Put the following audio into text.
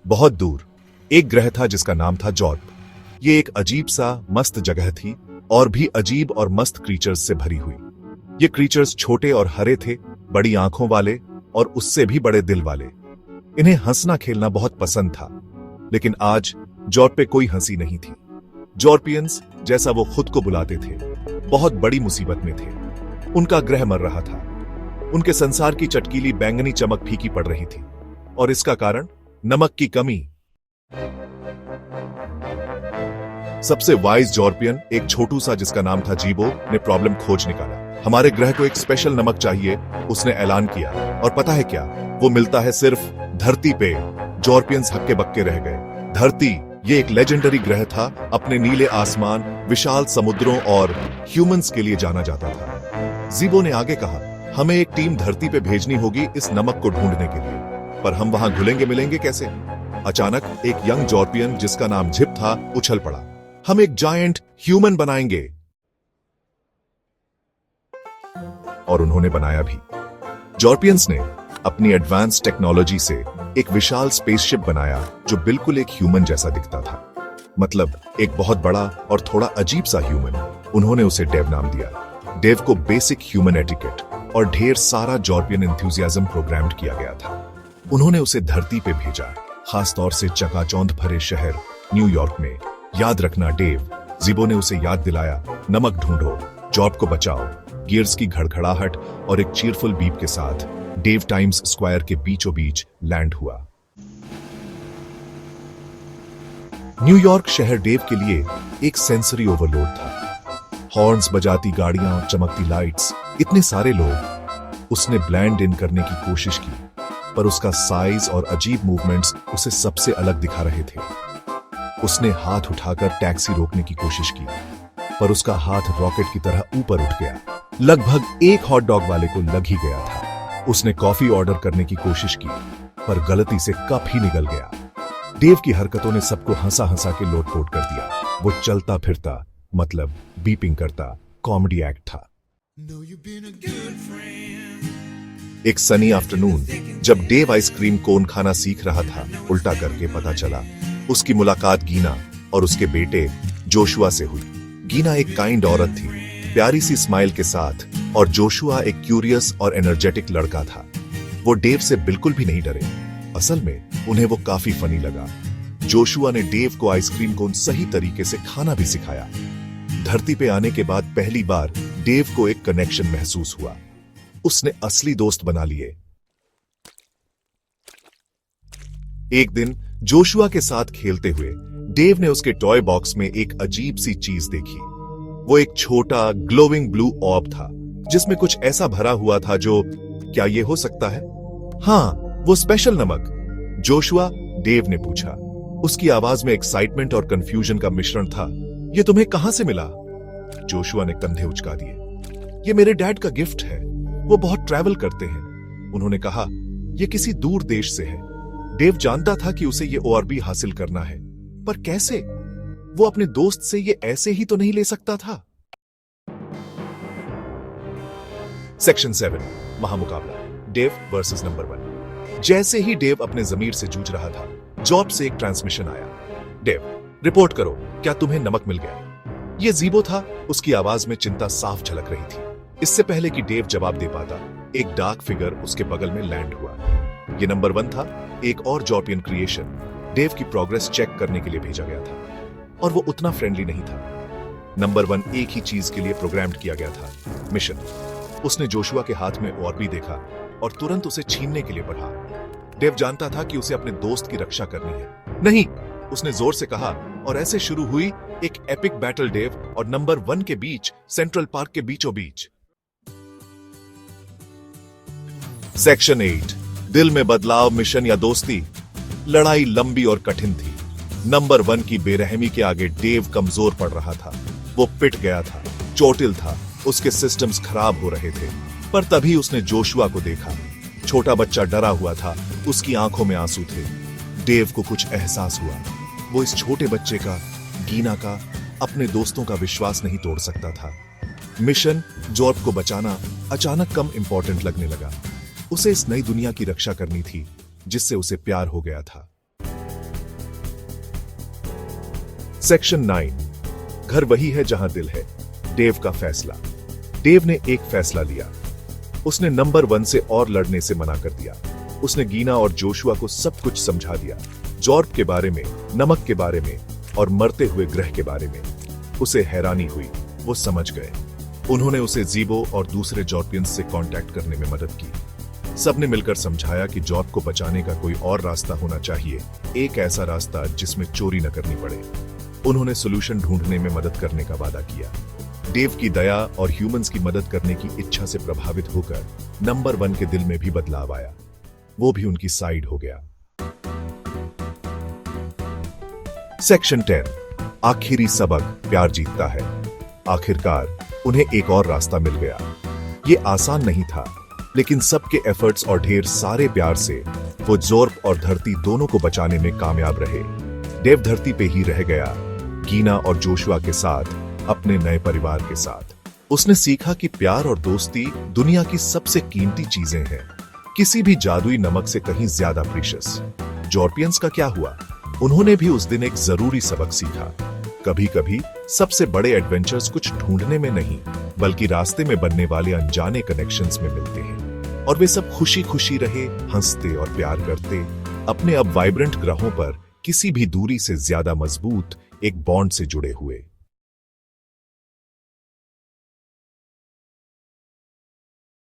बहुत दूर एक ग्रह था जिसका नाम था जॉर्प। ये एक अजीब सा मस्त जगह थी और भी अजीब और मस्त क्रीचर्स से भरी हुई। ये क्रीचर्स छोटे और हरे थे, बड़ी आंखों वाले और उससे भी बड़े दिल वाले। इन्हें हंसना खेलना बहुत पसंद था, लेकिन आज जॉर्प पे कोई हंसी नहीं थी। जॉर्पियंस, जैसा वो खुद को बुलाते थे, बहुत बड़ी मुसीबत में थे। उनका ग्रह मर रहा था। उनके संसार की चटकीली बैंगनी चमक फीकी पड़ रही थी, और इसका कारण नमक की कमी। सबसे वाइज जॉर्पियन, एक छोटू सा जिसका नाम था जीबो, ने प्रॉब्लम खोज निकाला। हमारे ग्रह को एक स्पेशल नमक चाहिए, उसने ऐलान किया। और पता है क्या, वो मिलता है सिर्फ धरती पे। जॉर्पियंस हक्के बक्के रह गए। धरती, ये एक लेजेंडरी ग्रह था। अपने नीले आसमान, विशाल समुद्रों और ह्यूमंस के लिए जाना जाता था। जीबो ने आगे कहा, हमें एक टीम धरती पे भेजनी होगी इस नमक को ढूंढने के लिए, पर हम वहां घुलेंगे मिलेंगे कैसे? अचानक एक यंग जॉर्पियन जिसका नाम झिप था उछल पड़ा, हम एक जायंट ह्यूमन बनाएंगे। और उन्होंने बनाया भी। जॉर्पियंस ने अपनी एडवांस टेक्नोलॉजी से एक विशाल स्पेसशिप बनाया जो बिल्कुल एक ह्यूमन जैसा दिखता था। मतलब एक बहुत बड़ा और थोड़ा अजीब सा ह्यूमन। उन्होंने उसे डेव नाम दिया। डेव को बेसिक ह्यूमन एटिकेट और ढेर सारा जॉर्पियन एंथुसियाज्म प्रोग्राम्ड किया गया था। उन्होंने उसे धरती पे भेजा, खासतौर से चकाचौंध भरे शहर न्यूयॉर्क में। याद रखना डेव, जीबो ने उसे याद दिलाया, नमक ढूंढो, जॉर्प को बचाओ। गियर्स की घड़घड़ाहट और एक चीयरफुल बीप के साथ डेव टाइम्स स्क्वायर के बीचों बीच लैंड हुआ। न्यूयॉर्क शहर डेव के लिए एक सेंसरी ओवरलोड था। हॉर्न्स बजाती गाड़ियां, चमकती लाइट्स, इतने सारे लोग। उसने ब्लेंड इन करने की कोशिश की, पर उसका साइज और अजीब मूवमेंट्स उसे सबसे अलग दिखा रहे थे। उसने हाथ उठाकर टैक्सी रोकने की कोशिश की, पर उसका हाथ रॉकेट की तरह ऊपर उठ गया। लगभग एक हॉट डॉग वाले को लग ही गया था। उसने कॉफी ऑर्डर करने की कोशिश की, पर गलती से कप ही निकल गया। डेव की हरकतों ने सबको हंसा हंसा के लोटपोट कर दिया। वो चलता फिरता, मतलब बीपिंग करता, कॉमेडी एक्ट था। एक सनी आफ्टरनून, जब डेव आइसक्रीम कोन खाना सीख रहा था, उल्टा करके पता चला उसकी मुलाकात गीना और उसके बेटे जोशुआ से हुई। गीना एक काइंड औरत थी, प्यारी सी स्माइल के साथ, और जोशुआ एक क्यूरियस और एनर्जेटिक लड़का था। वो डेव से बिल्कुल भी नहीं डरे। असल में उन्हें वो काफी फनी लगा। जोशुआ ने डेव को आइसक्रीम कोन सही तरीके से खाना भी सिखाया। धरती पे आने के बाद पहली बार डेव को एक कनेक्शन महसूस हुआ। उसने असली दोस्त बना लिए। एक दिन जोशुआ के साथ खेलते हुए डेव ने उसके टॉय बॉक्स में एक अजीब सी चीज देखी। वो एक छोटा ग्लोविंग ब्लू ऑर्ब था जिसमें कुछ ऐसा भरा हुआ था जो, क्या ये हो सकता है? हाँ, वो स्पेशल नमक। जोशुआ, डेव ने पूछा। उसकी आवाज में एक्साइटमेंट और कंफ्यूजन का मिश्रण था। ये तुम्हें कहां से मिला? जोशुआ ने कंधे उचका दिए। ये मेरे डैड का गिफ्ट है, वो बहुत ट्रैवल करते हैं। उन्होंने कहा, ये किसी दूर देश से है। डेव जानता था कि उसे ये ओआरबी हासिल करना है, पर कैसे? वो अपने दोस्त से ये ऐसे ही तो नहीं ले सकता था। सेक्शन 7, महामुकाबला, डेव वर्सेस नंबर 1। जैसे ही डेव अपने जमीर से जूझ रहा था, जॉब से एक ट्रांसमिशन आया। डेव, रिपोर्ट करो, क्या तुम्हें नमक मिल गया? ये जीबो था, उसकी आवाज में चिंता साफ झलक रही थी। इससे पहले कि डेव जवाब दे पाता, एक डार्क फिगर उसके बगल में लैंड हुआ। ये नंबर 1 था, एक और जॉर्पियन क्रिएशन। डेव की प्रोग्रेस चेक करने के लिए भेजा गया था, और वो उतना फ्रेंडली नहीं था। नंबर 1 एक ही चीज के लिए प्रोग्राम्ड किया गया था, मिशन। उसने जोशुआ के हाथ में ओआरबी देखा और तुरंत उसे छीनने के लिए बढ़ा। डेव जानता था कि उसे अपने दोस्त की रक्षा करनी है। नहीं, उसने जोर से कहा, और ऐसे शुरू हुई एक एपिक बैटल डेव और नंबर 1 के बीच, सेंट्रल पार्क के बीचों बीच। सेक्शन 8, दिल में बदलाव, मिशन या दोस्ती। लड़ाई लंबी और कठिन थी। नंबर 1 की बेरहमी के आगे डेव कमजोर पड़ रहा था। वो पिट गया था, चोटिल था, उसके सिस्टम्स खराब हो रहे थे। पर तभी उसने जोशुआ को देखा। छोटा बच्चा डरा हुआ था, उसकी आंखों में आंसू थे। डेव को कुछ एहसास हुआ। वो इस छोटे बच्चे का, गीना का, अपने दोस्तों का विश्वास नहीं तोड़ सकता था। मिशन, जॉर्प को बचाना, अचानक कम इंपॉर्टेंट लगने लगा। उसे इस नई दुनिया की रक्षा करनी थी जिससे उसे प्यार हो गया था। सेक्शन 9, घर वही है जहां दिल है। डेव का फैसला। डेव ने एक फैसला लिया। उसने नंबर 1 से और लड़ने से मना कर दिया। उसने गीना और जोशुआ को सब कुछ समझा दिया, जॉर्प के बारे में, नमक के बारे में और मरते हुए ग्रह के बारे में। उसे हैरानी हुई, वो समझ गए। उन्होंने उसे जीबो और दूसरे जॉर्पियंस से कांटेक्ट करने में मदद की। सबने मिलकर समझाया कि जॉर्प को बचाने का कोई और रास्ता होना चाहिए, एक ऐसा रास्ता जिसमें चोरी न करनी पड़े। उन्होंने सोल्यूशन ढूंढने में मदद करने का वादा किया। डेव की दया और ह्यूमंस की मदद करने की इच्छा से प्रभावित होकर नंबर 1 के दिल में भी बदलाव आया। वो भी उनकी साइड हो गया। सेक्शन 10, आखिरी सबक, प्यार जीतता है। आखिरकार उन्हें एक और रास्ता मिल गया। ये आसान नहीं था, लेकिन सबके एफर्ट्स और ढेर सारे प्यार से वो जॉर्प और धरती दोनों को बचाने में कामयाब रहे। डेव धरती पे ही रह गया, गीना और जोशुआ के साथ, अपने नए परिवार के साथ। उसने सीखा कि प्यार और दोस्ती दुनिया की सबसे कीमती चीजें हैं, किसी भी जादुई नमक से कहीं ज्यादा प्रीशियस। जॉर्पियंस का क्या हुआ? उन्होंने भी उस दिन एक जरूरी सबक सीखा। कभी-कभी सबसे बड़े एडवेंचर्स कुछ ढूंढने में नहीं, बल्कि रास्ते में बनने वाले अनजाने कनेक्शंस में मिलते हैं। और वे सब खुशी-खुशी रहे, हंसते और प्यार करते, अपने अब वाइब्रेंट ग्रहों पर किसी भी दूरी से ज्यादा मजबूत एक बॉन्ड से जुड़े हुए।